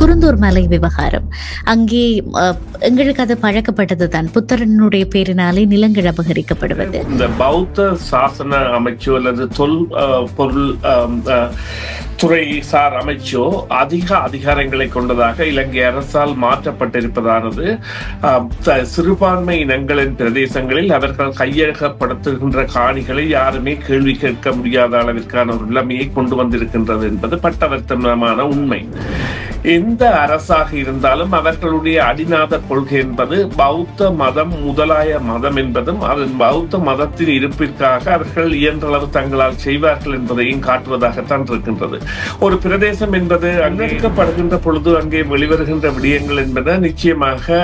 குருந்தூர் மலை விவகாரம். அங்கே எங்களுக்கு அது பழக்கப்பட்டதுதான். புத்தரனுடைய பேரினாலே நிலங்கள் அபகரிக்கப்படுவது. இந்த பௌத்த சாசன அமைச்சோ அல்லது தொல் பொருள் துறை சார் அமைச்சோ அதிக அதிகாரங்களை கொண்டதாக இலங்கை அரசால் மாற்றப்பட்டிருப்பதானது சிறுபான்மை இனங்களின் பிரதேசங்களில் அவர்கள் கையகப்படுத்துகின்ற காணிகளை யாருமே கேள்வி கேட்க முடியாத அளவிற்கான ஒரு நிலைமையை கொண்டு வந்திருக்கின்றது என்பது பட்டவர்த்தனமான உண்மை. எந்த அரசாக இருந்தாலும் அவர்களுடைய அடிநாத கொள்கை என்பது பௌத்த மதம் முதலாய மதம் என்பதும் அதன் பௌத்த மதத்தின் இருப்பிற்காக அவர்கள் இயன்றளவு தங்களால் செய்வார்கள் என்பதையும் காட்டுவதாகத்தான் இருக்கின்றது. ஒரு பிரதேசம் என்பது அங்கீகரிக்கப்படுகின்ற பொழுது அங்கே வெளிவருகின்ற விடயங்கள் என்பது நிச்சயமாக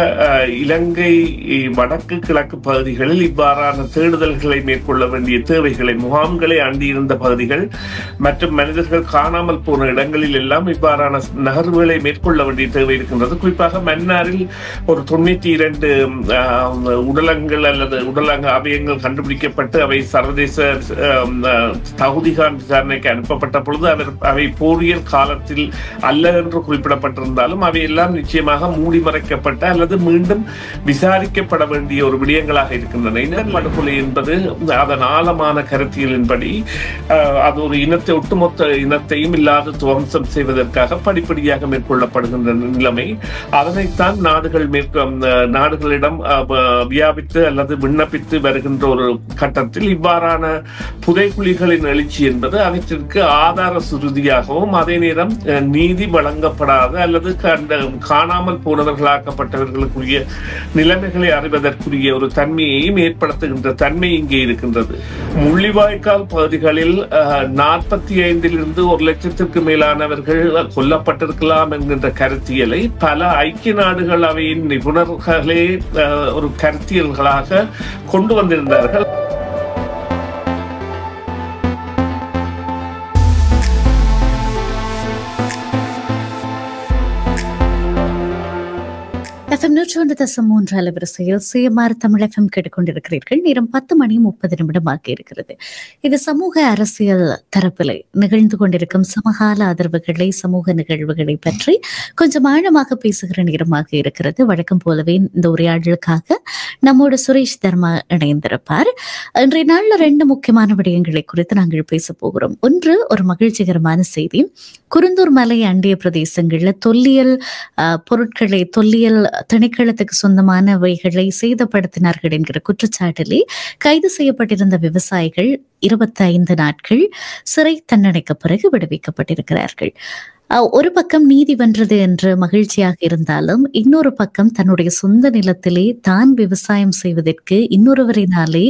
இலங்கை வடக்கு கிழக்கு பகுதிகளில் இவ்வாறான தேடுதல்களை மேற்கொள்ள வேண்டிய தேவைகளை, முகாம்களை அண்டியிருந்த பகுதிகள் மற்றும் மனிதர்கள் காணாமல் போன இடங்களில் எல்லாம் இவ்வாறான நகர்வுகளை மேற்கொள்ள வேண்டிய தேவை இருக்கின்றது. குறிப்பாக மன்னாரில் ஒரு 92 உடலங்கள் அல்லது உடலங்க அவயங்கள் கண்டுபிடிக்கப்பட்டு அவை சர்வதேச தகுதிகான் விசாரணைக்கு அனுப்பப்பட்ட பொழுது அவை போரியல் காலத்தில் அல்ல என்று குறிப்பிடப்பட்டிருந்தாலும் அவையெல்லாம் நிச்சயமாக மூடி மறைக்கப்பட்ட அல்லது மீண்டும் விசாரிக்கப்பட வேண்டிய ஒரு விடயங்களாக இருக்கின்றன. இன படுகொலை என்பது அதன் ஆழமான கருத்தியலின்படி அது ஒரு இனத்தை, ஒட்டுமொத்த இனத்தையும் இல்லாத துவம்சம் செய்வதற்காக படிப்படியாக மேற்கொள்ளப்படுகின்ற நிலைமை. அதனைத்தான் நாடுகளிடம் வியாபித்து அல்லது விண்ணப்பித்து வருகின்ற ஒரு கட்டத்தில் இவ்வாறான புதைக்குழிகளின் எழுச்சி என்பது அவற்றிற்கு ஆதார சுருதியாகவும் அதே நேரம் நீதி வழங்கப்படாத அல்லது காணாமல் போனவர்களாக்கப்பட்டவர்களுக்குரிய நிலைமைகளை அறிவதற்குரிய ஒரு தன்மையையும் ஏற்படுத்துகின்ற தன்மை இங்கே இருக்கின்றது. முள்ளிவாய்க்கால் பகுதிகளில் 45 1 லட்சத்திற்கு மேலானவர்கள் கொல்லப்பட்டிருக்கலாம் என்கின்ற கருத்தியலை பல ஐக்கிய நாடுகள் அவையின் நிபுணர்களே ஒரு கருத்தியல்களாக கொண்டு வந்திருந்தார்கள். FM 101.3 அலைவரிசையில் CMR தமிழ் FM கேட்டுக்கொண்டிருக்கிறீர்கள். நேரம் 10:30 ஆகி இருக்கிறது. இது சமூக அரசியல் தரப்பிலே நிகழ்ந்து கொண்டிருக்கும் சமகால அதிர்வுகளை, சமூக நிகழ்வுகளை பற்றி கொஞ்சம் ஆழமாக பேசுகிற நேரமாக இருக்கிறது. வழக்கம் போலவே இந்த உரையாடலுக்காக நம்மோட சுரேஷ் தர்மா இணைந்திருப்பார். இன்றைய நாளில் 2 முக்கியமான விடயங்களை குறித்து நாங்கள் பேச போகிறோம். ஒன்று, ஒரு மகிழ்ச்சிகரமான செய்தி. குருந்தூர் மலை அண்டிய பிரதேசங்கள்ல தொல்லியல் பொருட்களை, தொல்லியல் திணைக்களத்துக்கு சொந்தமானவைகளை சேதப்படுத்தினார்கள் என்கிற குற்றச்சாட்டிலே கைது செய்யப்பட்டிருந்த விவசாயிகள் 25 நாட்கள் சிறை தண்டனைக்கு பிறகு விடுவிக்கப்பட்டிருக்கிறார்கள். ஒரு பக்கம் நீதி வென்றது என்று மகிழ்ச்சியாக இருந்தாலும், இன்னொரு பக்கம் தன்னுடைய சொந்த நிலத்திலே தான் விவசாயம் செய்வதற்கு இன்னொருவரினாலே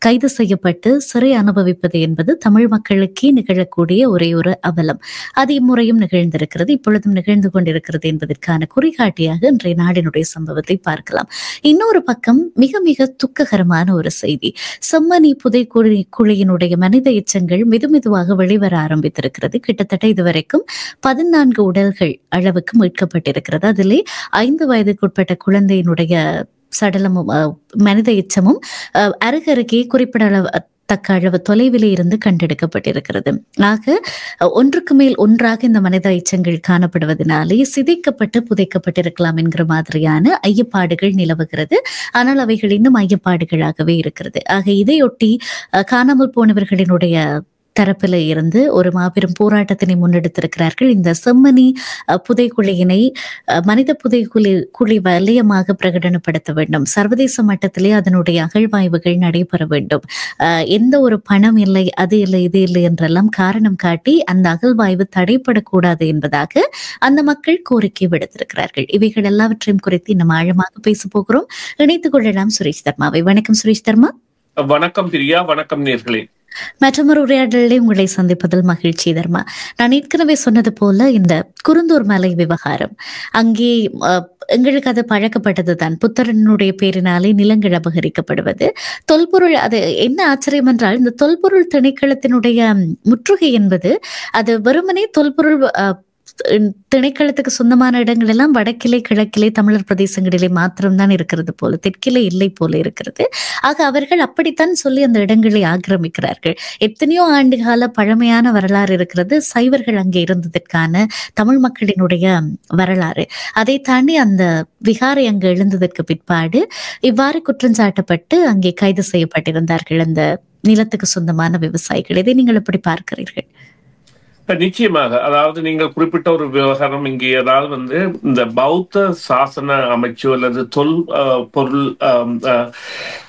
கைது செய்யப்பட்டு சிறை அனுபவிப்பது என்பது தமிழ் மக்களுக்கே நிகழக்கூடிய ஒரே ஒரு அவலம். அது இம்முறையும் நிகழ்ந்திருக்கிறது, இப்பொழுதும் நிகழ்ந்து கொண்டிருக்கிறது என்பதற்கான குறிகாட்டியாக இன்றைய நாடினுடைய சம்பவத்தை பார்க்கலாம். இன்னொரு பக்கம் மிக மிக துக்ககரமான ஒரு செய்தி. செம்மணி புதைக்குழியினுடைய மனித எச்சங்கள் மெதுமெதுவாக வெளிவர ஆரம்பித்திருக்கிறது. கிட்டத்தட்ட இதுவரைக்கும் 14 உடல்கள் அளவுக்கு மீட்கப்பட்டிருக்கிறது. அதிலே 5 வயதுக்குட்பட்ட குழந்தையினுடைய சடலமும் மனித எச்சமும் அருகருகே குறிப்பிடத்தக்க அளவு தொலைவிலே இருந்து கண்டெடுக்கப்பட்டிருக்கிறது. ஆக ஒன்றுக்கு மேல் ஒன்றாக இந்த மனித எச்சங்கள் காணப்படுவதனாலே சிதைக்கப்பட்டு புதைக்கப்பட்டிருக்கலாம் என்கிற மாதிரியான ஐயப்பாடுகள் நிலவுகிறது. ஆனால் அவைகள் இன்னும் ஐயப்பாடுகளாகவே இருக்கிறது. ஆக இதையொட்டி காணாமல் போனவர்களினுடைய தரப்பில இருந்து ஒரு மாபெரும் போராட்டத்தினை முன்னெடுத்திருக்கிறார்கள். இந்த செம்மணி புதைக்குழியினை மனித புதைக்குழி வலயமாக பிரகடனப்படுத்த வேண்டும். சர்வதேச மட்டத்திலே அதனுடைய அகழ்வாய்வுகள் நடைபெற வேண்டும். எந்த ஒரு பணம் இல்லை, அது இல்லை, இது இல்லை என்றெல்லாம் காரணம் காட்டி அந்த அகழ்வாய்வு தடைப்படக்கூடாது என்பதாக அந்த மக்கள் கோரிக்கை விடுத்திருக்கிறார்கள். இவைகள் எல்லாவற்றையும் குறித்து இன்னும் ஆழமாக பேச போகிறோம். இணைத்துக் கொள்ளலாம் சுரேஷ் தர்மாவை. வணக்கம் சுரேஷ் தர்மா. வணக்கம் பிரியா. வணக்கம் நேர்களே. மற்றொரு உரையாடலே உங்களை சந்திப்பதில் மகிழ்ச்சி தர்மா. நான் ஏற்கனவே சொன்னது போல இந்த குருந்தூர் மலை விவகாரம், அங்கே எங்களுக்கு அது பழக்கப்பட்டதுதான். புத்தரனுடைய பேரினாலே நிலங்கள் அபகரிக்கப்படுவது, தொல்பொருள். அது என்ன ஆச்சரியம் என்றால், இந்த தொல்பொருள் திணைக்களத்தினுடைய முற்றுகை என்பது அது வெறுமனே தொல்பொருள் திணைக்களத்துக்கு சொந்தமான இடங்கள் எல்லாம் வடக்கிலே கிழக்கிலே தமிழர் பிரதேசங்களிலே மாத்திரம்தான் இருக்கிறது போல, தெற்கிலே இல்லை போல இருக்கிறது. ஆக அவர்கள் அப்படித்தான் சொல்லி அந்த இடங்களை ஆக்கிரமிக்கிறார்கள். எத்தனையோ ஆண்டுகால பழமையான வரலாறு இருக்கிறது, சைவர்கள் அங்கே இருந்ததற்கான தமிழ் மக்களினுடைய வரலாறு. அதை தாண்டி அந்த விகாரை அங்கு எழுந்ததற்கு பிற்பாடு இவ்வாறு குற்றஞ்சாட்டப்பட்டு அங்கே கைது செய்யப்பட்டிருந்தார்கள் அந்த நிலத்துக்கு சொந்தமான விவசாயிகள். இதை நீங்கள் எப்படி பார்க்கிறீர்கள்? நிச்சயமாக, அதாவது நீங்கள் குறிப்பிட்ட ஒரு விவகாரம் இங்கே, அதாவது இந்த பௌத்த சாசன அமைச்சோ அல்லது பொருள்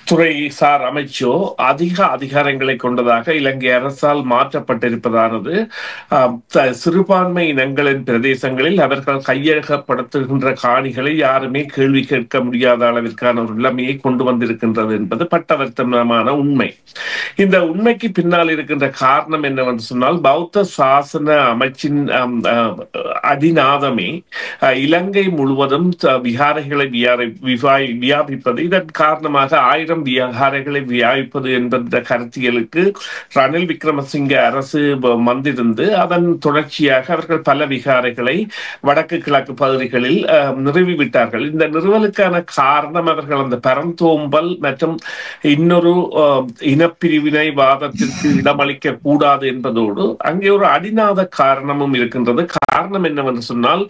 துறை சார் அமைச்சோ அதிக அதிகாரங்களை கொண்டதாக இலங்கை அரசால் மாற்றப்பட்டிருப்பதானது சிறுபான்மை இனங்களின் பிரதேசங்களில் அவர்கள் கையகப்படுத்துகின்ற காணிகளை யாருமே கேள்வி கேட்க முடியாத அளவிற்கான ஒரு நிலைமையை கொண்டு வந்திருக்கின்றது என்பது பட்டவர்த்தனமான உண்மை. இந்த உண்மைக்கு பின்னால் இருக்கின்ற காரணம் என்னவென்று சொன்னால், பௌத்த சாசன அமைச்சின் அடிநாதமே இலங்கை முழுவதும் விகாரைகளை வியாபிப்பது. இதன் காரணமாக 1000 விகாரைகளை வியாபிப்பது என்ற கருத்தியலுக்கு ரணில் விக்ரமசிங்க அரசு வந்திருந்து அதன் தொடர்ச்சியாக அவர்கள் பல விகாரைகளை வடக்கு கிழக்கு பகுதிகளில் நிறுவிவிட்டார்கள். இந்த நிறுவலுக்கான காரணம் அவர்கள் அந்த பரந்தோம்பல் மற்றும் இன்னொரு இனப்பிரிவினை வாதத்திற்கு இடமளிக்க கூடாது என்பதோடு அங்கே ஒரு அடிநாத காரணமும் இருக்கின்றது. காரணம் என்னவென்று சொன்னால்,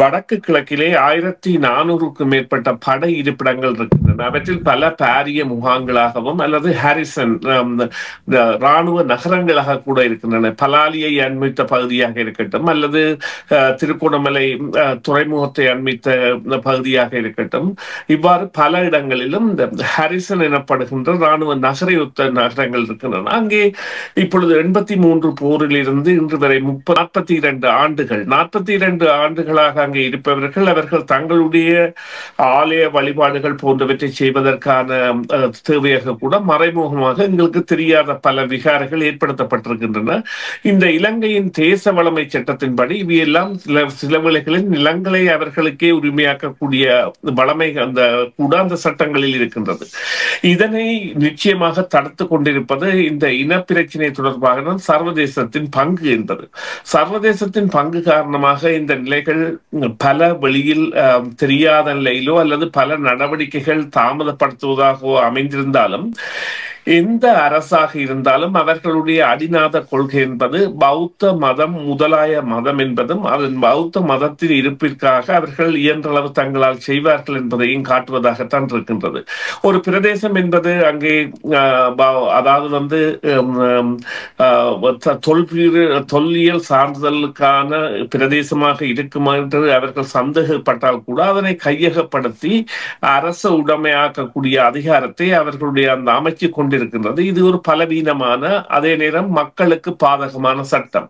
வடக்கு கிழக்கிலே 1400க்கும் மேற்பட்ட படை இருப்பிடங்கள் இருக்கின்றன. அவற்றில் பல பாரிய முகாம்களாகவும் அல்லது ஹாரிசன் ராணுவ நகரங்களாக கூட இருக்கின்றன. பலாலியை அண்மித்த பகுதியாக இருக்கட்டும் அல்லது திருகோணமலை துறைமுகத்தை அண்மித்த பகுதியாக இருக்கட்டும், இவ்வாறு பல இடங்களிலும் இந்த ஹாரிசன் எனப்படுகின்ற ராணுவ நகரையொத்த நகரங்கள் இருக்கின்றன. அங்கே இப்பொழுது 83 போரில் இருந்து இன்று வரை 42 ஆண்டுகள் 42 ஆண்டுகளாக அங்கே இருப்பவர்கள் அவர்கள் தங்களுடைய ஆலய வழிபாடுகள் போன்றவற்றை செய்வதற்கான தேவையாக கூட மறைமுகமாக எங்களுக்கு தெரியாத பல விகாரைகள் ஏற்படுத்தப்பட்டிருக்கின்றன. இந்த இலங்கையின் தேச வளமை சட்டத்தின்படி இவையெல்லாம் சில வேளைகளில் நிலங்களை அவர்களுக்கே உரிமையாக்கக்கூடிய வளமை அந்த சட்டங்களில் இருக்கின்றது. இதனை நிச்சயமாக தடுத்து கொண்டிருப்பது இந்த இனப்பிரச்சினை தொடர்பாக சர்வதேசத்தின் பங்கு என்பது. சர்வதேசத்தின் பங்கு காரணமாக இந்த நிலைகள் பல வெளியில் தெரியாத நிலையிலோ அல்லது பல நடவடிக்கைகள் தாமதப்படுத்துவதாகவோ அமைந்திருந்தாலும், எந்த அரசாக இருந்தாலும் அவர்களுடைய அடிநாத கொள்கை என்பது பௌத்த மதம் முதலாய மதம் என்பதும் அதன் பௌத்த மதத்தின் இருப்பிற்காக அவர்கள் இயன்றளவு தங்களால் செய்வார்கள் என்பதையும் காட்டுவதாகத்தான் இருக்கின்றது. ஒரு பிரதேசம் என்பது அங்கே அதாவது தொல்லியல் சான்றிதழுக்கான பிரதேசமாக இருக்கும் என்று அவர்கள் சந்தேகப்பட்டால் கூட அதனை கையகப்படுத்தி அரச உடைமையாக்கக்கூடிய அதிகாரத்தை அவர்களுடைய அந்த அமைச்சு கொண்டு இருக்கின்றது. இது ஒரு பலவீனமான அதே நேரம் மக்களுக்கு பாதகமான சட்டம்.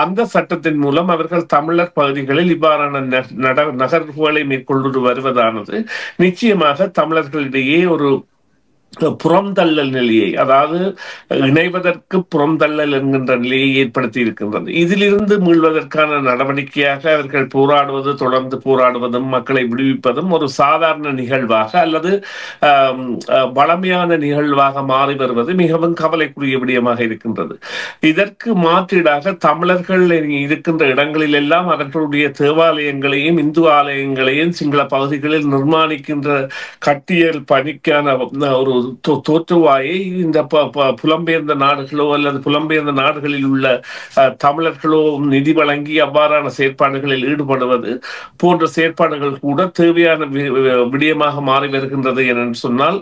அந்த சட்டத்தின் மூலம் அவர்கள் தமிழர் பகுதிகளில் இவ்வாறான நகர்வுகளை மேற்கொண்டு வருவதானது நிச்சயமாக தமிழர்களிடையே ஒரு புறந்தள்ளல் நிலையை, அதாவது இணைவதற்கு புறந்தள்ளல் என்கின்ற நிலையை ஏற்படுத்தி இருக்கின்றது. இதிலிருந்து மீள்வதற்கான நடவடிக்கையாக அவர்கள் தொடர்ந்து போராடுவதும் மக்களை விடுவிப்பதும் ஒரு சாதாரண நிகழ்வாக அல்லது வளமையான நிகழ்வாக மாறி வருவது மிகவும் கவலைக்குரிய விடயமாக இருக்கின்றது. இதற்கு மாற்றீடாக தமிழர்கள் இருக்கின்ற இடங்களில் எல்லாம் அவர்களுடைய தேவாலயங்களையும் இந்து ஆலயங்களையும் சிங்கள பகுதிகளில் நிர்மாணிக்கின்ற கட்டியல் பணிக்கான ஒரு தோற்றுவாயை இந்த புலம்பெயர்ந்த நாடுகளோ அல்லது புலம்பெயர்ந்த நாடுகளில் உள்ள தமிழர்களோ நிதி வழங்கி அவ்வாறான செயற்பாடுகளில் ஈடுபடுவது போன்ற செயற்பாடுகள் கூட தேவையான விடயமாக மாறி வருகின்றது என சொன்னால்,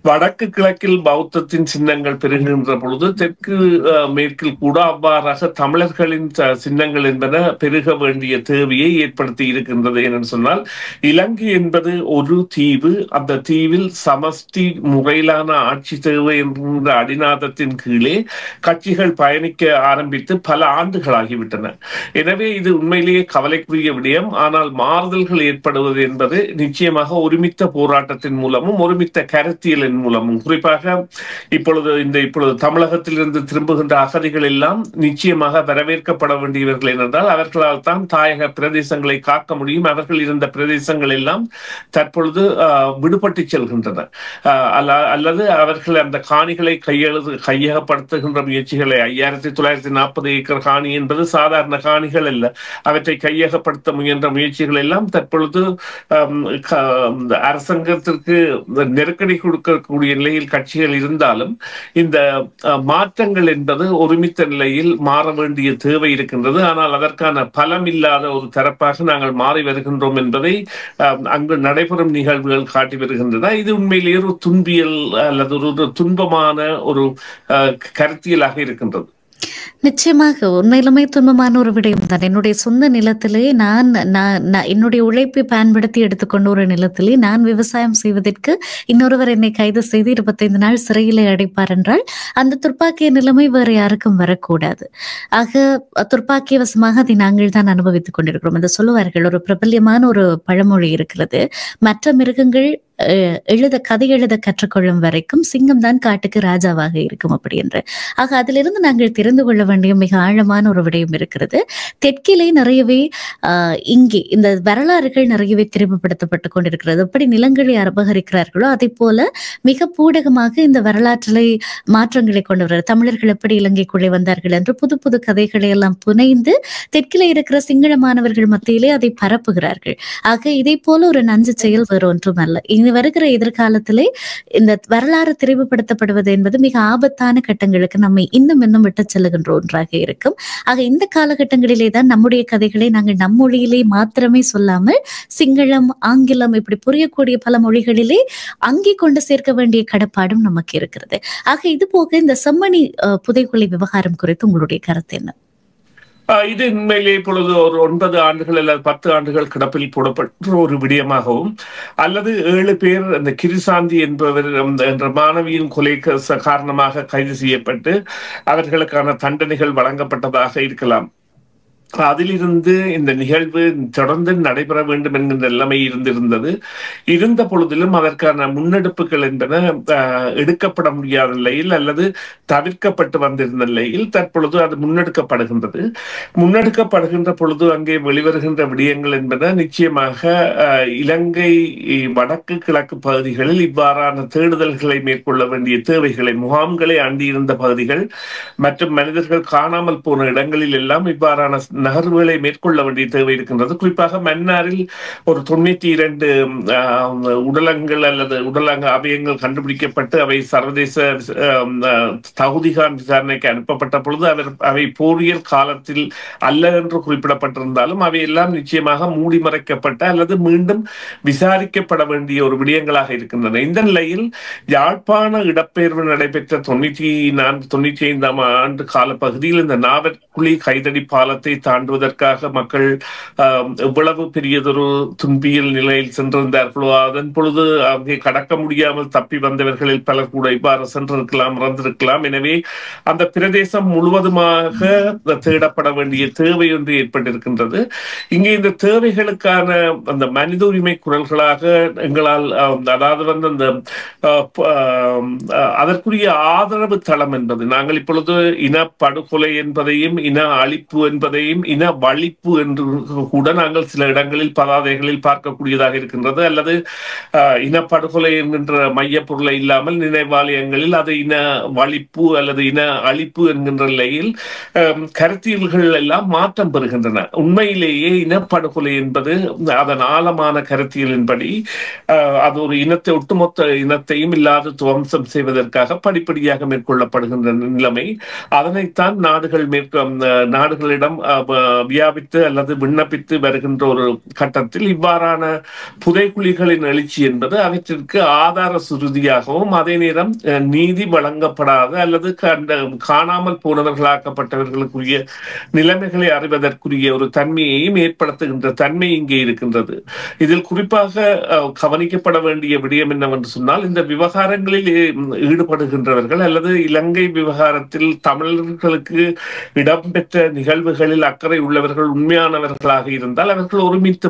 வடக்கு கிழக்கில் பௌத்தத்தின் சின்னங்கள் பெருகின்ற பொழுது தெற்கு மேற்கில் கூட அவ்வாறாக தமிழர்களின் சின்னங்கள் என்பன பெருக வேண்டிய தேவையை ஏற்படுத்தி இருக்கின்றது என சொன்னால், இலங்கை என்பது ஒரு தீவு. அந்த தீவில் சமஷ்டி முறையிலான ஆட்சி தேவை என்ற அடிநாதத்தின் கீழே கட்சிகள் பயணிக்க ஆரம்பித்து பல ஆண்டுகளாகிவிட்டன. எனவே இது உண்மையிலேயே கவலைக்குரிய விடயம். ஆனால் மாறுதல்கள் ஏற்படுவது என்பது நிச்சயமாக ஒருமித்த போராட்டத்தின் மூலமும் ஒருமித்த கருத்தியலின் மூலமும், குறிப்பாக இப்பொழுது தமிழகத்திலிருந்து திரும்புகின்ற அகதிகள் எல்லாம் நிச்சயமாக வரவேற்கப்பட வேண்டியவர்கள் என்றால் அவர்களால் தான் தாயக பிரதேசங்களை காக்க முடியும். அவர்கள் இருந்த பிரதேசங்கள் எல்லாம் தற்பொழுது விடுபட்டு செல்கின்றன. அல்லது அவர்கள் அந்த காணிகளை கையகப்படுத்துகின்ற முயற்சிகளை 5940 ஏக்கர் காணி என்பது சாதாரண காணிகள் அல்ல. அவற்றை கையகப்படுத்த முயன்ற முயற்சிகள் எல்லாம் தற்பொழுது அரசாங்கத்திற்கு நெருக்கடி கொடுக்கக்கூடிய நிலையில் கட்சிகள் இருந்தாலும் இந்த மாற்றங்கள் என்பது ஒருமித்த நிலையில் மாற வேண்டிய தேவை இருக்கின்றது. ஆனால் அதற்கான பலம் இல்லாத ஒரு தரப்பாக நாங்கள் மாறி வருகின்றோம் என்பதை அங்கு நடைபெறும் நிகழ்வுகள் காட்டி வருகின்றன. இது உண்மையிலேயே ஒரு துன்பியல் அல்லது ஒரு துன்பமான ஒரு கருத்தியலாக இருக்கின்றது. நிச்சயமாக உண்மையிலுமே துன்பமான ஒரு விடயம் தான். என்னுடைய சொந்த நிலத்திலே நான் என்னுடைய உழைப்பை பயன்படுத்தி எடுத்துக்கொண்ட ஒரு நிலத்திலே நான் விவசாயம் செய்வதற்கு இன்னொருவர் என்னை கைது செய்து 25 நாள் சிறையிலே அடைப்பார் என்றால் அந்த துர்ப்பாக்கிய நிலைமை வேறு யாருக்கும் வரக்கூடாது. ஆக துர்ப்பாக்கிய வசமாக அதை நாங்கள் தான் அனுபவித்துக் கொண்டிருக்கிறோம். என்று சொல்லுவார்கள், ஒரு பிரபல்யமான ஒரு பழமொழி இருக்கிறது, மற்ற மிருகங்கள் கதை எழுத கற்றுக்கொள்ளும் வரைக்கும் சிங்கம் தான் காட்டுக்கு ராஜாவாக இருக்கும் அப்படி என்று. ஆக அதிலிருந்து நாங்கள் தெரிந்து கொள்ள வேண்டிய மிக ஆழமான ஒரு விடயம் இருக்கிறது. தெற்கிலே நிறையவே இங்கே இந்த வரலாறுகள் நிறையவே திரும்பப்படுத்தப்பட்டு கொண்டிருக்கிறது. எப்படி நிலங்களை அபகரிக்கிறார்களோ அதே போல மிக பூடகமாக இந்த வரலாற்றிலே மாற்றங்களை கொண்டு வர தமிழர்கள் எப்படி இலங்கைக்குள்ளே வந்தார்கள் என்று புது புது கதைகளை எல்லாம் புனைந்து தெற்கிலே இருக்கிற சிங்கள மாணவர்கள் மத்தியிலே அதை பரப்புகிறார்கள். ஆக இதை போல ஒரு நஞ்சு செயல் வேறு ஒன்றும் அல்ல. இனி வருகிற எதிர்காலத்திலே இந்த வரலாறு தெரிவுபடுத்தப்படுவது என்பது மிக ஆபத்தான கட்டங்களுக்கு நம்மை இன்னும் விட்டு செல்லுகின்ற ஒன்றாக இருக்கும். ஆக இந்த காலகட்டங்களிலே தான் நம்முடைய கதைகளை நாங்கள் நம் மொழியிலே மாத்திரமே சொல்லாமல் சிங்களம், ஆங்கிலம் இப்படி புரியக்கூடிய பல மொழிகளிலே அங்கே கொண்டு சேர்க்க வேண்டிய கடப்பாடும் நமக்கு இருக்கிறது. ஆக இது போக இந்த செம்மணி புதைகுழி விவகாரம் குறித்து உங்களுடைய கருத்து என்ன? இது உண்மையிலே இப்பொழுது ஒரு 9 ஆண்டுகள் அல்லது 10 ஆண்டுகள் கிடப்பில் போடப்பட்ட ஒரு விடயமாகவும், அல்லது 7 பேர் அந்த கிரிசாந்தி என்பவர் என்ற மாணவியின் கொலை காரணமாக கைது செய்யப்பட்டு அவர்களுக்கான தண்டனைகள் வழங்கப்பட்டதாக இருக்கலாம். அதிலிருந்து இந்த நிகழ்வு தொடர்ந்து நடைபெற வேண்டும் என்கின்ற நிலைமை இருந்த பொழுதிலும் அதற்கான முன்னெடுப்புகள் என்பன எடுக்கப்பட முடியாத நிலையில் அல்லது தவிர்க்கப்பட்டு வந்திருந்த நிலையில் தற்பொழுது அது முன்னெடுக்கப்படுகின்ற பொழுது அங்கே வெளிவருகின்ற விடயங்கள் என்பன நிச்சயமாக இலங்கை வடக்கு கிழக்கு பகுதிகளில் இவ்வாறான தேடுதல்களை மேற்கொள்ள வேண்டிய தேவைகளை, முகாம்களை அண்டியிருந்த பகுதிகள் மற்றும் மனிதர்கள் காணாமல் போன இடங்களில் எல்லாம் இவ்வாறான நகர்வுகளை மேற்கொள்ள வேண்டிய தேவை இருக்கின்றது. குறிப்பாக மன்னாரில் ஒரு 92 உடலங்கள் அல்லது உடலங்க அவயங்கள் கண்டுபிடிக்கப்பட்டு அவை சர்வதேச தகுதிகான் விசாரணைக்கு அனுப்பப்பட்ட பொழுது அவை போரியல் காலத்தில் அல்ல என்று குறிப்பிடப்பட்டிருந்தாலும் அவையெல்லாம் நிச்சயமாக மூடி மறைக்கப்பட்ட அல்லது மீண்டும் விசாரிக்கப்பட வேண்டிய ஒரு விடயங்களாக இருக்கின்றன. இந்த நிலையில் யாழ்ப்பாண இடப்பெயர்வு நடைபெற்ற 94-95 ஆண்டு கால பகுதியில் இந்த நாவற்குழி கைதடி பாலத்தை தாண்டுவதற்காக மக்கள் எவ்வளவு பெரியதொரு துன்பியல் நிலையில் சென்றிருந்தார்களோ அதன் பொழுது அங்கே கடக்க முடியாமல் தப்பி வந்தவர்களில் பலர் கூட இவ்வாறு சென்றிருக்கலாம், இறந்திருக்கலாம். எனவே அந்த பிரதேசம் முழுவதுமாக தேடப்பட வேண்டிய தேவை ஒன்று ஏற்பட்டிருக்கின்றது. இங்கே இந்த தேவைகளுக்கான அந்த மனித உரிமை குரல்களாக எங்களால் அதாவது அந்த அதற்குரிய ஆதரவு தளம் என்பது நாங்கள் இப்பொழுது இன படுகொலை என்பதையும் இன அழிப்பு என்பதையும் இன வழிப்பு என்று கூட நாங்கள் சில இடங்களில் பதாதைகளில் பார்க்கக்கூடியதாக இருக்கின்றது. அல்லது இனப்படுகொலை என்கின்ற மைய பொருளை இல்லாமல் நினைவாலயங்களில் அது இன வழிப்பு அல்லது இன அழிப்பு என்கின்ற நிலையில் கருத்தியல்கள் எல்லாம் மாற்றம் பெறுகின்றன. உண்மையிலேயே இனப்படுகொலை என்பது அதன் ஆழமான கருத்தியலின்படி அது ஒரு இனத்தை, ஒட்டுமொத்த இனத்தையும் இல்லாத துவம்சம் செய்வதற்காக படிப்படியாக மேற்கொள்ளப்படுகின்ற நிலைமை. அதனைத்தான் நாடுகளிடம் வியாபித்து அல்லது விண்ணப்பித்து வருகின்ற ஒரு கட்டத்தில் இவ்வாறான புதைக்குழிகளின் எழுச்சி என்பது அவற்றிற்கு ஆதார சுருதியாகவும் அதே நேரம் நீதி வழங்கப்படாத அல்லது காணாமல் போனவர்களாக்கப்பட்டவர்களுக்குரிய நிலைமைகளை அறிவதற்குரிய ஒரு தன்மையையும் ஏற்படுத்துகின்ற தன்மை இங்கே இருக்கின்றது. இதில் குறிப்பாக கவனிக்கப்பட வேண்டிய விடயம் என்னவென்று சொன்னால், இந்த விவகாரங்களில் ஈடுபடுகின்றவர்கள் அல்லது இலங்கை விவகாரத்தில் தமிழர்களுக்கு இடம்பெற்ற நிகழ்வுகளில் அக்கறை உள்ளவர்கள் உண்மையானவர்களாக இருந்தால் அவர்கள் ஒருமித்து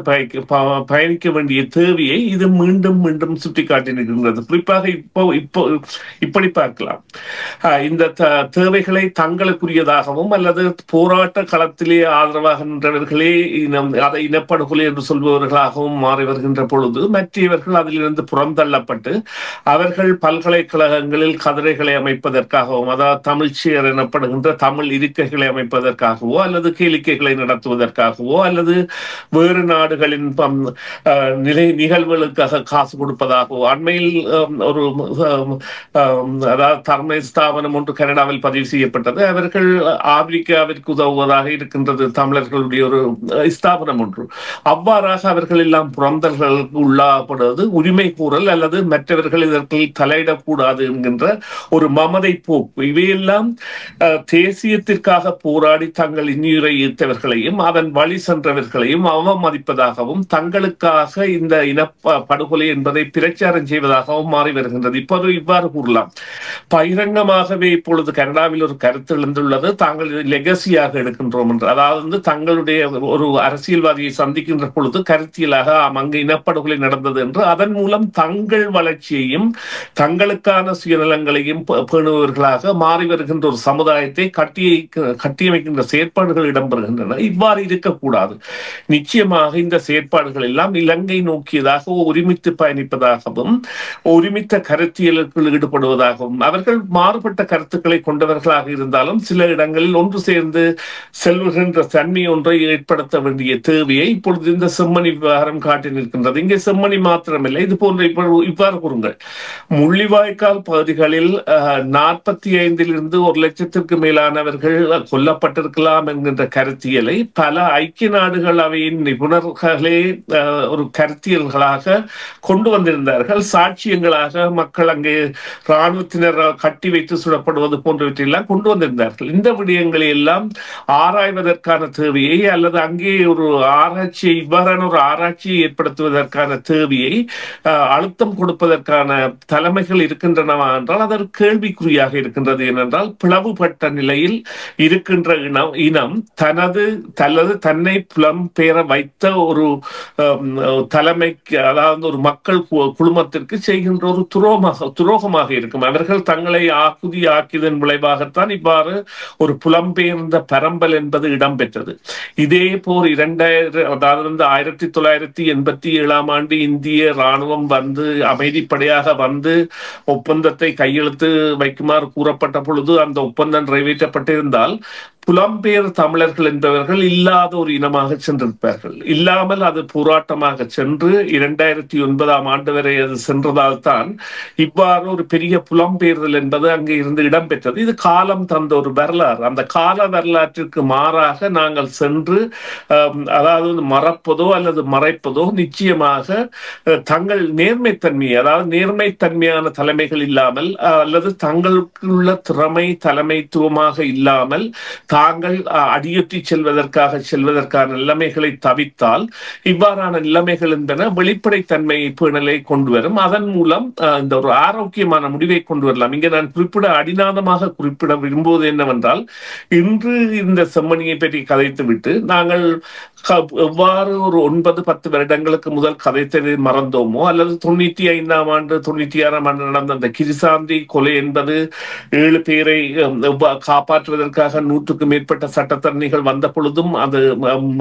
பயணிக்க வேண்டிய தேவையை இது மீண்டும் மீண்டும் சுட்டிக்காட்டி நிற்கின்றது. குறிப்பாக இப்படி பார்க்கலாம். இந்த தேவைகளை தங்களுக்குரியதாகவும் அல்லது போராட்ட களத்திலே ஆதரவாக நின்றவர்களே அதை இனப்படுகொலை என்று சொல்பவர்களாகவும் மாறி வருகின்ற பொழுது மற்றவர்கள் அதிலிருந்து புறந்தள்ளப்பட்டு அவர்கள் பல்கலைக்கழகங்களில் கதிரைகளை அமைப்பதற்காகவும், அதாவது தமிழ்ச்சியர் எனப்படுகின்ற தமிழ் இருக்கைகளை அமைப்பதற்காகவோ அல்லது கேளிக்கைகளை நடத்துவதற்காகவோ அல்லது வேறு நாடுகளின் நிகழ்வுகளுக்காக காசு கொடுப்பதாகவோ, அண்மையில் ஒரு அதாவது தர்ம ஸ்தாபனம் ஒன்று கனடாவில் பதிவு செய்யப்பட்டது. அவர்கள் ஆப்பிரிக்காவிற்கு உதவுவதாக இருக்கின்றது தமிழர்களுடைய ஒரு ஸ்தாபனம் ஒன்று. அவ்வாறாக அவர்கள் எல்லாம் புறந்தல்களுக்கு உள்ளாகப்படுவது உரிமை கூறல் அல்லது மற்றவர்கள் இதற்கு தலையிடக்கூடாது என்கின்ற ஒரு மமதை போக்கு, இவையெல்லாம் தேசியத்திற்காக போராடி தங்கள் இன்னுயிரை ஈர்த்தவர்களையும் அதன் வழி சென்றவர்களையும் அவமதிப்பதாகவும் தங்களுக்காக இந்த இனப்படுகொலை என்பதை பிரச்சாரம் செய்வதாகவும் மாறி வருகின்றது. இப்போது இவ்வாறு கூறலாம். பகிரங்கமாகவே இப்பொழுது கனடாவில் ஒரு கருத்து எழுந்துள்ளது, தாங்கள் லெகசியாக எடுக்கின்றோம் என்று. அதாவது தங்களுடைய ஒரு அரசியல்வாதியை சந்திக்கின்ற பொழுது கருத்தியலாக அங்கு இனப்படுகொலை நடந்தது என்று அதன் மூலம் தங்கள் வளர்ச்சியையும் தங்களுக்கான சுயநலங்களையும் பேணுபவர்களாக மாறி வருகின்ற ஒரு சமுதாயத்தை கட்டியமைக்கின்ற செயற்பாடுகள் இடம்பெறுகின்றன. இவ்வாறு இருக்கக்கூடாது. நிச்சயமாக இந்த செயற்பாடுகள் எல்லாம் இலங்கை நோக்கியதாக ஒருமித்து பயணிப்பதாகவும் ஒருமித்த கருத்தியலுக்குள் ஈடுபடுவதாகவும், அவர்கள் மாறுபட்ட கருத்துக்களை கொண்டவர்களாக இருந்தாலும் சில இடங்களில் ஒன்று சேர்ந்து செல்கின்ற தன்மை ஒன்றை ஏற்படுத்த வேண்டிய தேவையை இப்பொழுது இந்த செம்மணி விவகாரம் காட்டி நிற்கின்றது. இங்கே செம்மணி மாத்திரமில்லை, இது போன்ற இவ்வாறு கூறுங்கள். முள்ளிவாய்க்கால் பகுதிகளில் 45 1 லட்சத்திற்கு மேலானவர்கள் கொல்லப்பட்டிருக்கலாம் என்கின்ற கருத்தியலை பல ஐக்கிய நாடுகள் அவையின் நிபுணர்களே ஒரு கருத்தியல்களாக கொண்டு வந்திருந்தார்கள். சாட்சியங்களாக மக்கள் அங்கே இராணுவத்தினர் கட்டி வைத்து சுடப்படுவது போன்றவற்றையெல்லாம் கொண்டு வந்திருந்தார்கள். இந்த விடயங்களை எல்லாம் ஆராய்வதற்கான தேவையை அல்லது அங்கே ஒரு ஆராய்ச்சியை, இவ்வாறான ஒரு ஆராய்ச்சியை ஏற்படுத்துவதற்கான தேவையை அழுத்தம் கொடுப்பதற்கான தலைமைகள் இருக்கின்றனவா என்றால் அது கேள்விக்குறியாக இருக்கின்றது. ஏனென்றால் பிளவுபட்ட நிலையில் இருக்கின்ற இனம் தன்னை புலம்பெயர வைத்த ஒரு தலைமைக்கு, அதாவது ஒரு மக்கள் குழுமத்திற்கு செய்கின்ற ஒரு துரோகமாக இருக்கும். அவர்கள் தங்களை ஆக்கியதன் விளைவாகத்தான் இவ்வாறு ஒரு புலம்பெயர்ந்த பரம்பல் என்பது இடம்பெற்றது. இதே போர் 1987 இந்திய ராணுவம் வந்து அமைதிப்படையாக வந்து ஒப்பந்தத்தை கையெழுத்து வைக்குமாறு கூறப்பட்ட பொழுது அந்த ஒப்பந்தம் நிறைவேற்றப்பட்டிருந்தால் புலம்பெயர் தமிழர்கள் என்பவர்கள் இல்லாத ஒரு இனமாக சென்றிருப்பார்கள். இல்லாமல் அது போராட்டமாக சென்று 2009 வரை அது சென்றதால் தான் இவ்வாறு ஒரு பெரிய புலம்பெயர்தல் என்பது அங்கே இருந்து இடம்பெற்றது. இது காலம் தந்த ஒரு வரலாறு. அந்த கால வரலாற்றிற்கு மாறாக நாங்கள் சென்று அதாவது மறப்பதோ அல்லது மறைப்பதோ நிச்சயமாக தங்கள் நேர்மைத்தன்மையை, அதாவது நேர்மைத்தன்மையான தலைமைகள் இல்லாமல் அல்லது தங்களுக்குள்ள திறமை தலைமைத்துவமாக இல்லாமல் தாங்கள் அடியொற்றி செல்வதற்கான நிலைமைகளை தவித்தால் இவ்வாறான நிலைமைகள் என்பன வெளிப்படைத்தன்மை பேணலை கொண்டு வரும். அதன் மூலம் இந்த ஒரு ஆரோக்கியமான முடிவை கொண்டு வரலாம். இங்கே நான் அடிநாதமாக குறிப்பிட விரும்புவது என்னவென்றால், இன்று இந்த செம்மணியை பற்றி கதைத்துவிட்டு நாங்கள் எவ்வாறு ஒரு 9-10 வருடங்களுக்கு முதல் கதைத்ததை மறந்தோமோ அல்லது 95ஆம் ஆண்டு 96ஆம் ஆண்டு நடந்த அந்த கிரிசாந்தி கொலை என்பது 7 பேரை காப்பாற்றுவதற்காக 100க்கும் மேற்பட்ட சட்டத்தரணிகள் வந்த பொழுதும் அது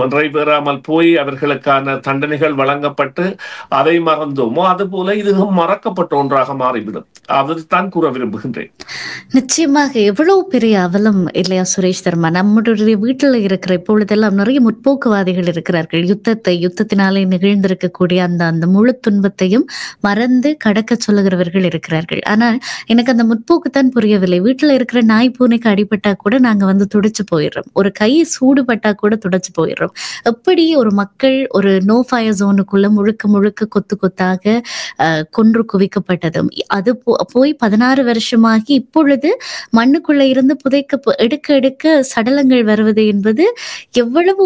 நிறைவேறாமல் போய் அவர்களுக்கான தண்டனைகள் வழங்கப்பட்டு அதை மறந்தோமோ, அதுபோல இது மறக்கப்பட்ட ஒன்றாக மாறிவிடும். அதைத்தான் கூற விரும்புகின்றேன். நிச்சயமாக எவ்வளவு பெரிய அவலம் இல்லையா சுரேஷ் தர்மா? நம்முடைய வீட்டில் இருக்கிற இப்பொழுதெல்லாம் நிறைய முற்போக்குவாதிகள் இருக்கிறார்கள். யுத்தத்தினாலே நிகழ்ந்திருக்கக்கூடிய அந்த முழு துன்பத்தையும் மறந்து கடக்க சொல்லுகிறவர்கள் இருக்கிறார்கள். ஆனால் எனக்கு அந்த முற்போக்குத்தான் புரியவில்லை. வீட்டுல இருக்கிற நாய் பூனைக்கு அடிபட்டா கூட நாங்க வந்து துடைச்சு போயிடுறோம். ஒரு கை சூடுபட்டா கூட துடைச்சு போயிடுறோம். எப்படி ஒரு மக்கள் ஒரு நோ ஃபயர் ஜோனுக்குள்ள முழுக்க கொத்து கொத்தாக கொன்று குவிக்கப்பட்டதும், அது போய் 16 வருஷமாகி இப்பொழுது மண்ணுக்குள்ள இருந்து எடுக்க சடலங்கள் வருவது என்பது எவ்வளவு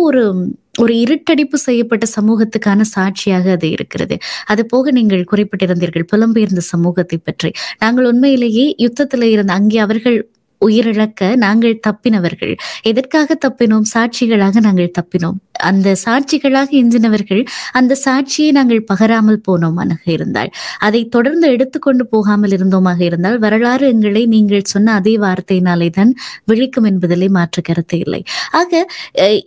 ஒரு இருட்டடிப்பு செய்யப்பட்ட சமூகத்துக்கான சாட்சியாக அது இருக்கிறது. அது போக நீங்கள் குறிப்பிட்டிருந்தீர்கள் புலம்பெயர்ந்த சமூகத்தை பற்றி. நாங்கள் உண்மையிலேயே யுத்தத்துல இருந்த அங்கே அவர்கள் உயிரிழக்க நாங்கள் தப்பினவர்கள். எதற்காக தப்பினோம்? சாட்சிகளாக நாங்கள் தப்பினோம். அந்த சாட்சிகளாக எஞ்சினவர்கள் அந்த சாட்சியை நாங்கள் பகராமல் போனோமாக இருந்தால், அதை தொடர்ந்து எடுத்துக்கொண்டு போகாமல் இருந்தோமாக இருந்தால், வரலாறு எங்களை நீங்கள் சொன்ன அதே வார்த்தையினாலே தான் விழிக்கும் என்பதிலே மாற்று கருத்து இல்லை. ஆக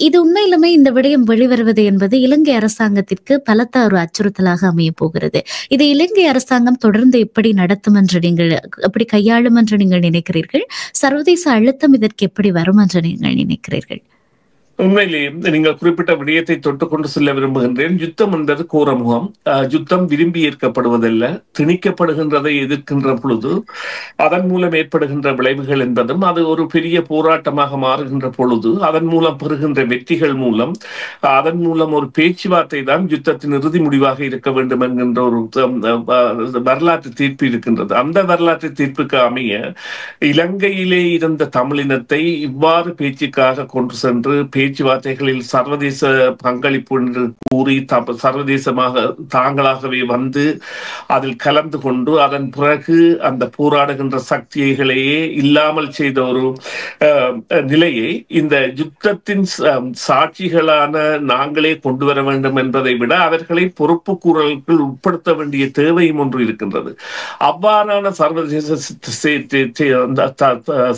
இது உண்மையிலுமே இந்த விடயம் வெளிவருவது என்பது இலங்கை அரசாங்கத்திற்கு பலத்த ஒரு அச்சுறுத்தலாக அமைய போகிறது. இதை இலங்கை அரசாங்கம் தொடர்ந்து எப்படி நடத்தும் என்று நீங்கள் எப்படி கையாளும் என்று நீங்கள் நினைக்கிறீர்கள்? சர்வதேச அழுத்தம் இதற்கு எப்படி வரும் என்று நீங்கள் நினைக்கிறீர்கள்? உண்மையிலேயே நீங்கள் குறிப்பிட்ட விடயத்தை தொட்டுக்கொண்டு செல்ல விரும்புகின்றேன். யுத்தம் என்பது கோரமுகம். யுத்தம் விரும்பி ஏற்கப்படுவதல்ல, திணிக்கப்படுகின்றதை எதிர்க்கின்ற பொழுது அதன் மூலம் ஏற்படுகின்ற விளைவுகள் என்பதும் அது ஒரு பெரிய போராட்டமாக மாறுகின்ற பொழுது அதன் மூலம் பெறுகின்ற வெற்றிகள் மூலம் அதன் மூலம் ஒரு பேச்சுவார்த்தை தான் யுத்தத்தின் இறுதி முடிவாக இருக்க வேண்டும் என்கின்ற ஒரு வரலாற்று தீர்ப்பு இருக்கின்றது. அந்த வரலாற்று தீர்ப்புக்கு அமைய இலங்கையிலே இருந்த தமிழினத்தை இவ்வாறு பேச்சுக்காக கொண்டு சென்று பேச்சுவார்த்தைகளில் சர்வதேச பங்களிப்பு என்று கூறி சர்வதேசமாக தாங்களாகவே வந்து அதில் கலந்து கொண்டு அதன் பிறகு அந்த போராடுகின்ற சக்திகளையே இல்லாமல் செய்த ஒரு நிலையை இந்த யுத்தத்தின் சாட்சிகளான நாங்களே கொண்டு வர வேண்டும் என்பதை விட அவர்களை பொறுப்பு கூறலுக்குள் உட்படுத்த வேண்டிய தேவையும் ஒன்று இருக்கின்றது. அவ்வாறான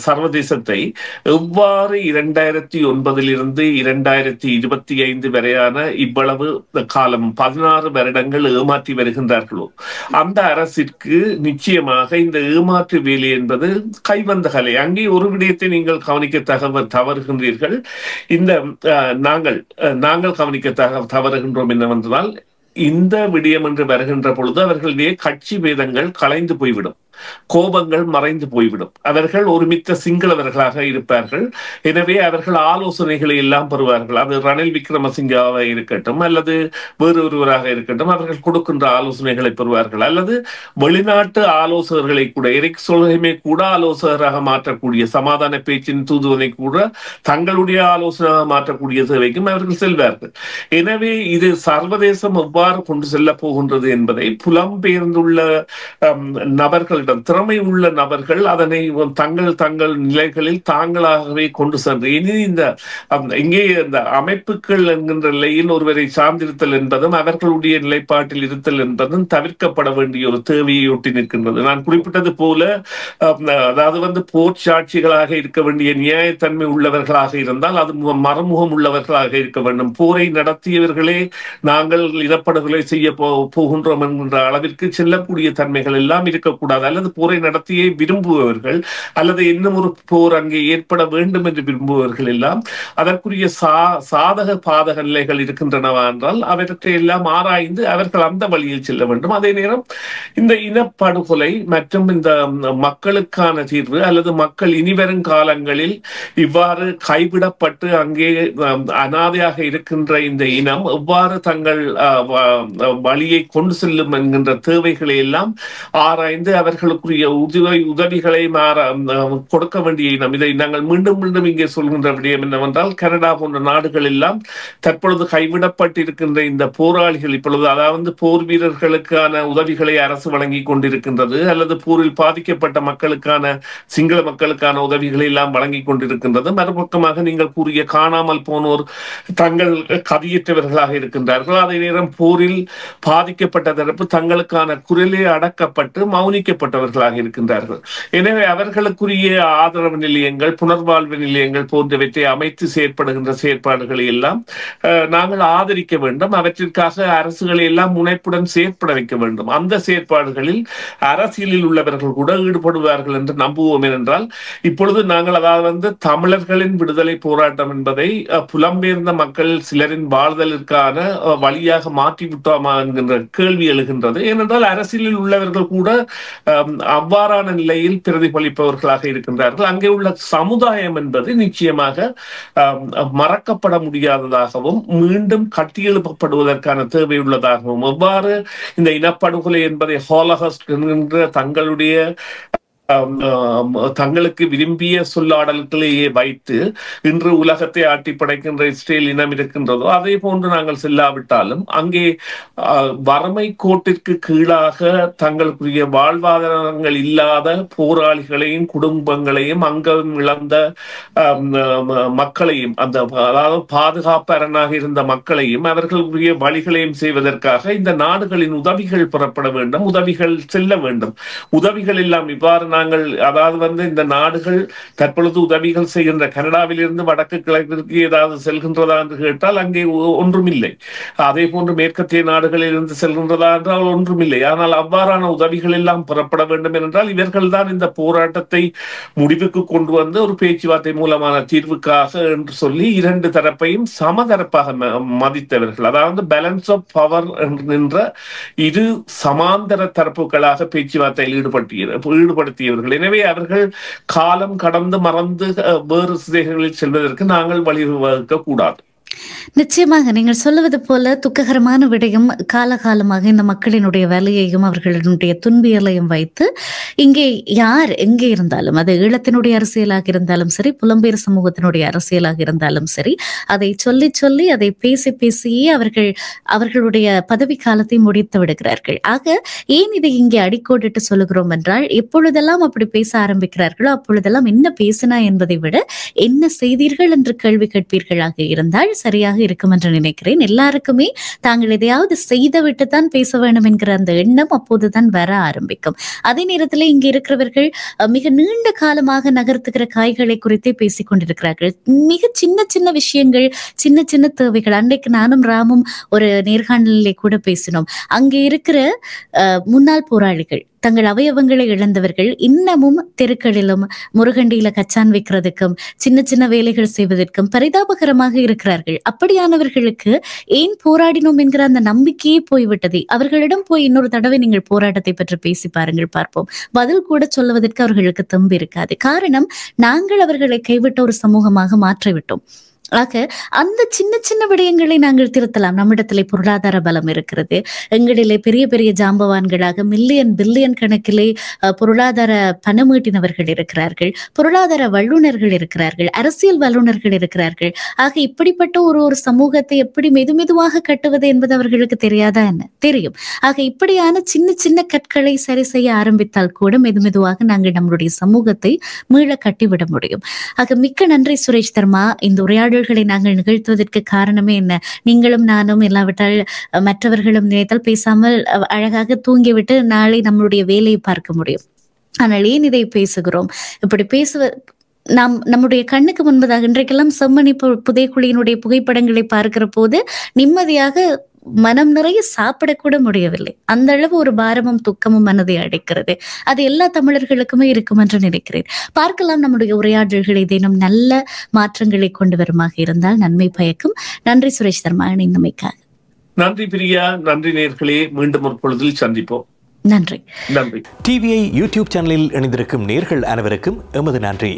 சர்வதேசத்தை எவ்வாறு 2009 2025 வரையான இவ்வளவு காலம் 16 வருடங்கள் ஏமாற்றி வருகின்றார்களோ அந்த அரசிற்கு நிச்சயமாக இந்த ஏமாற்று வேலை என்பது கைவந்த கலை. அங்கே ஒரு விடயத்தை நீங்கள் கவனிக்க தவறுகின்றீர்கள். இந்த நாங்கள் கவனிக்க தவறுகின்றோம் என்னவென்றால், இந்த விடயம் என்று வருகின்ற பொழுது அவர்களுடைய கட்சி பேதங்கள் கலைந்து போய்விடும், கோபங்கள் மறைந்து போய்விடும். அவர்கள் ஒருமித்த சிங்களவர்களாக இருப்பார்கள். எனவே அவர்கள் ஆலோசனைகளை எல்லாம் பெறுவார்கள். அது ரணில் விக்ரமசிங்காவாக இருக்கட்டும் அல்லது வேறு ஒருவராக இருக்கட்டும், அவர்கள் கொடுக்கின்ற ஆலோசனைகளை பெறுவார்கள். அல்லது வெளிநாட்டு ஆலோசகர்களை கூட, எரிக் சொல்கைமே கூட ஆலோசகராக மாற்றக்கூடிய, சமாதான பேச்சின் தூதுவனை கூட தங்களுடைய ஆலோசனையாக மாற்றக்கூடிய சேவைக்கும் அவர்கள் செல்வார்கள். எனவே இது சர்வதேசம் எவ்வாறு கொண்டு செல்ல போகின்றது என்பதை புலம்பெயர்ந்துள்ள நபர்களிடம், திறமை உள்ள நபர்கள் அதனை தங்கள் நிலைகளில் தாங்களாகவே கொண்டு சென்று இனி இங்கே இந்த அமைப்புகள் என்கின்ற நிலையில் ஒருவரை சார்ந்திருத்தல் என்பதும் அவர்களுடைய நிலைப்பாட்டில் இருத்தல் என்பதும் தவிர்க்கப்பட வேண்டிய ஒரு தேவையை ஒட்டி நிற்கின்றது. நான் குறிப்பிட்டது போல, அதாவது போர் சாட்சிகளாக இருக்க வேண்டிய நியாயத்தன்மை உள்ளவர்களாக இருந்தால் அது மறைமுகம் உள்ளவர்களாக இருக்க வேண்டும். போரை நடத்தியவர்களே நாங்கள் இனப்படுகொலை செய்ய போகின்றோம் என்கின்ற அளவிற்கு செல்லக்கூடிய தன்மைகள் எல்லாம் இருக்கக்கூடாது. அல்லது போரை நடத்தியே விரும்புபவர்கள் அல்லது இன்னும் ஒரு போர் அங்கே ஏற்பட வேண்டும் என்று விரும்புபவர்கள் எல்லாம் அதற்குரிய சாதக பாதக நிலைகள் இருக்கின்றனவா என்றால் அவற்றை எல்லாம் ஆராய்ந்து அவர்கள் அந்த வழியில் செல்ல வேண்டும். அதே நேரம் இந்த இனப்படுகொலை மற்றும் இந்த மக்களுக்கான தீர்வு அல்லது மக்கள் இனிவரும் காலங்களில் இவ்வாறு கைவிடப்பட்டு அங்கே அனாதையாக இருக்கின்ற இந்த இனம் எவ்வாறு தங்கள் வழியை கொண்டு செல்லும் என்கின்ற தேவைகளை எல்லாம் ஆராய்ந்து அவர்களுக்குரிய உதவிகளை கொடுக்க வேண்டிய இனம். இதை நாங்கள் மீண்டும் மீண்டும் இங்கே சொல்கின்ற விடயம் என்னவென்றால், கனடா போன்ற நாடுகள் எல்லாம் தற்பொழுது கைவிடப்பட்டிருக்கின்ற இந்த போராளிகள் இப்பொழுது, அதாவது போர் வீரர்களுக்கான உதவிகளை அரசு வழங்கி கொண்டிருக்கின்றது, அல்லது போரில் பாதிக்கப்பட்ட மக்களுக்கான சிங்கள மக்களுக்கான உதவிகளை எல்லாம் வழங்கி கொண்டிருக்கின்றது. மறுபக்கமாக நீங்கள் கூறிய காணாமல் போனோர் தங்கள் கதியற்றவர்களாக இருக்கின்றார்கள். அதே நேரம் போரில் பாதிக்கப்பட்ட தரப்பு தங்களுக்கான குரலே அடக்கப்பட்டு மௌனிக்கப்பட்டவர்களாக இருக்கின்றார்கள். எனவே அவர்களுக்குரிய ஆதரவு நிலையங்கள், புனர்வாழ்வு நிலையங்கள் போன்றவற்றை அமைத்து செயற்படுகின்ற செயற்பாடுகளை எல்லாம் நாங்கள் ஆதரிக்க வேண்டும். அவற்றிற்காக அரசுகளை எல்லாம் முனைப்புடன் செயற்பட வைக்க வேண்டும். அந்த செயற்பாடுகளில் அரசியலில் உள்ளவர்கள் கூட ஈடுபடுவார்கள் என்று நம்புவோம். ஏனென்றால் இப்பொழுது நாங்கள் அதாவது தமிழர்களின் விடுதலை போராட்டம் என்பதை புலம்பெயர்ந்த மக்கள் சிலரின் வாழ்தலுக்கான வழியாக மாற்றிவிட்டோமா என்கின்ற கேள்வி எழுகின்றது. ஏனென்றால் அரசியலில் உள்ளவர்கள் கூட அவ்வாறான நிலையில் பிரதிபலிப்பவர்களாக இருக்கின்றார்கள். அங்கே உள்ள சமுதாயம் என்பது நிச்சயமாக மறக்கப்பட முடியாததாகவும் மீண்டும் கட்டியெழுப்பப்படுவதற்கான தேவை உள்ளதாகவும், எவ்வாறு இந்த இனப்படுகொலை என்பதை ஹோலோகாஸ்ட் என்கின்ற தங்களுடைய தங்களுக்கு விரும்பிய சொல்லாடல்களையே வைத்து இன்று உலகத்தை ஆட்டி படைக்கின்ற இஸ்ரேல் இனம் இருக்கின்றதோ அதே போன்று நாங்கள் செல்லாவிட்டாலும் அங்கே வறுமை கோட்டிற்கு கீழாக தங்களுக்குரிய வாழ்வாதாரங்கள் இல்லாத போராளிகளையும் குடும்பங்களையும் அங்கம் இழந்த மக்களையும் அதாவது பாதுகாப்பு அரணாக இருந்த மக்களையும் அவர்களுடைய வழிகளையும் செய்வதற்காக இந்த நாடுகளின் உதவிகள் பெறப்பட வேண்டும், உதவிகள் செல்ல வேண்டும். உதவிகள் எல்லாம் இவ்வாறு நாங்கள் அதாவது இந்த நாடுகள் தற்பொழுது உதவிகள் செய்கின்ற கனடாவில் இருந்து வடக்கு கிழக்கிற்கு ஏதாவது செல்கின்றதா என்று கேட்டால் அங்கே ஒன்றுமில்லை. அதே போன்று மேற்கத்திய நாடுகளில் இருந்து செல்கின்றதா என்றால் ஒன்றுமில்லை. ஆனால் அவ்வாறான உதவிகள் எல்லாம் பெறப்பட வேண்டும் என்றால் இவர்கள் தான் இந்த போராட்டத்தை முடிவுக்கு கொண்டு வந்து ஒரு பேச்சுவார்த்தை மூலமான தீர்வுக்காக என்று சொல்லி இரண்டு தரப்பையும் சமதரப்பாக மதித்தவர்கள், அதாவது பேலன்ஸ் ஆஃப் பவர் என்ற இரு சமாந்தர தரப்புகளாக பேச்சுவார்த்தையில் ஈடுபடுத்தியவர்கள். எனவே அவர்கள் காலம் கடந்து மறந்து வேறு திசைகளில் செல்வதற்கு நாங்கள் வழிவகுக்க கூடாது. நிச்சயமாக நீங்கள் சொல்லுவது போல துக்ககரமான விடயம் காலகாலமாக இந்த மக்களினுடைய வேலையையும் அவர்களுடைய துன்பியலையும் வைத்து இங்கே யார் எங்கே இருந்தாலும் அது ஈழத்தினுடைய அரசியலாக இருந்தாலும் சரி, புலம்பெயர் சமூகத்தினுடைய அரசியலாக இருந்தாலும் சரி, அதை சொல்லி சொல்லி அதை பேசி பேசியே அவர்களுடைய பதவி காலத்தை முடித்து விடுகிறார்கள். ஆக ஏன் இதை இங்கே அடிக்கோடிட்டு சொல்லுகிறோம் என்றால் எப்பொழுதெல்லாம் அப்படி பேச ஆரம்பிக்கிறார்களோ அப்பொழுதெல்லாம் என்ன பேசினா என்பதை விட என்ன செய்தீர்கள் என்று கேள்வி கேட்பீர்களாக இருந்தால் சரியாக இருக்கும் என்று நினைக்கிறேன். எல்லாருக்குமே தாங்கள் எதையாவது செய்துவிட்டு தான் பேச வேண்டும் என்கிற அந்த எண்ணம் அப்போதுதான் வர ஆரம்பிக்கும். அதே நேரத்தில் இங்க இருக்கிறவர்கள் மிக நீண்ட காலமாக நகர்த்துகிற காய்களை குறித்தே பேசிக் கொண்டிருக்கிறார்கள். மிக சின்ன சின்ன விஷயங்கள், சின்ன சின்ன தேவைகள். அன்றைக்கு நானும் ராமும் ஒரு நேர்காணலிலே கூட பேசினோம். அங்கே இருக்கிற முன்னாள் போராளிகள், தங்கள் அவயவங்களை இழந்தவர்கள் இன்னமும் தெருக்களிலும் முருகண்டியில கச்சான் வைக்கிறதுக்கும் சின்ன சின்ன வேலைகள் செய்வதற்கும் பரிதாபகரமாக இருக்கிறார்கள். அப்படியானவர்களுக்கு ஏன் போராடினோம் என்கிற அந்த நம்பிக்கையே போய்விட்டது. அவர்களிடம் போய் இன்னொரு தடவை நீங்கள் போராட்டத்தை பற்றி பேசி பாருங்கள், பார்ப்போம். பதில் கூட சொல்லுவதற்கு அவர்களுக்கு தெம்பு இருக்காது. காரணம், நாங்கள் அவர்களை கைவிட்ட ஒரு சமூகமாக மாற்றிவிட்டோம். ஆக அந்த சின்ன சின்ன விடயங்களை நாங்கள் திருத்தலாம். நம்மிடத்திலே பொருளாதார பலம் இருக்கிறது. எங்களிலே பெரிய பெரிய ஜாம்பவான்களாக மில்லியன் பில்லியன் கணக்கிலே பொருளாதார பணமீட்டினவர்கள் இருக்கிறார்கள், பொருளாதார வல்லுநர்கள் இருக்கிறார்கள், அரசியல் வல்லுநர்கள் இருக்கிறார்கள். ஆக இப்படிப்பட்ட ஒரு சமூகத்தை எப்படி மெதுமெதுவாக கட்டுவது என்பது அவர்களுக்கு தெரியாதா என்ன? தெரியும். ஆக இப்படியான சின்ன சின்ன கற்களை சரி செய்ய ஆரம்பித்தால் கூட மெதுமெதுவாக நாங்கள் நம்மளுடைய சமூகத்தை மீள கட்டிவிட முடியும். ஆக மிக்க நன்றி சுரேஷ் தர்மா. இந்த உரையாடல்களை நாங்கள் நிகழ்த்துவதற்கு காரணமே என்ன? நீங்களும் நானும் இல்லாவிட்டால் மற்றவர்களும் நினைத்தால் பேசாமல் அழகாக தூங்கிவிட்டு நாளை நம்மளுடைய வேலையை பார்க்க முடியும். ஆனால் ஏன் இதை பேசுகிறோம்? இப்படி நம்முடைய கண்ணுக்கு முன்பதாக இன்றைக்கெல்லாம் செம்மணி புதைக்குழியினுடைய புகைப்படங்களை பார்க்கிற போது நிம்மதியாக மனம் நிறைய சாப்பிடக்கூட முடியவில்லை. அந்த அளவு ஒரு பாரமும் துக்கமும் மனதை அடைக்கிறது. அது எல்லா தமிழர்களுக்குமே இருக்கும் என்று நினைக்கிறேன். பார்க்கலாம் நம்முடைய உரையாடல்களை ஏதேனும் நல்ல மாற்றங்களை கொண்டு வருமாக இருந்தால் நன்மை பயக்கும். நன்றி சுரேஷ் தர்மா இணைந்தமைக்காக. நன்றி பிரியா. நன்றி நேயர்களே. மீண்டும் ஒரு பொழுதில் சந்திப்போம். நன்றி. நன்றி. டிவிஐ யூடியூப் சேனலில் இணைந்திருக்கும் நேயர்கள் அனைவருக்கும் எமது நன்றி.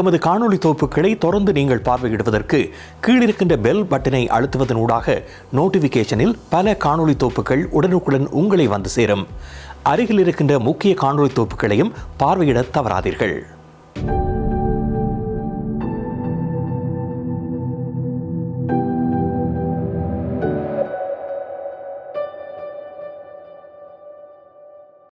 எமது காணொளி தொகுப்புகளை தொடர்ந்து நீங்கள் பார்வையிடுவதற்கு கீழிருக்கின்ற பெல் பட்டனை அழுத்துவதனூடாக நோட்டிபிகேஷனில் பல காணொளி தொகுப்புகள் உடனுக்குடன் உங்களை வந்து சேரும். அருகில் இருக்கின்ற முக்கிய காணொளி தொகுப்புகளையும் பார்வையிட தவறாதீர்கள்.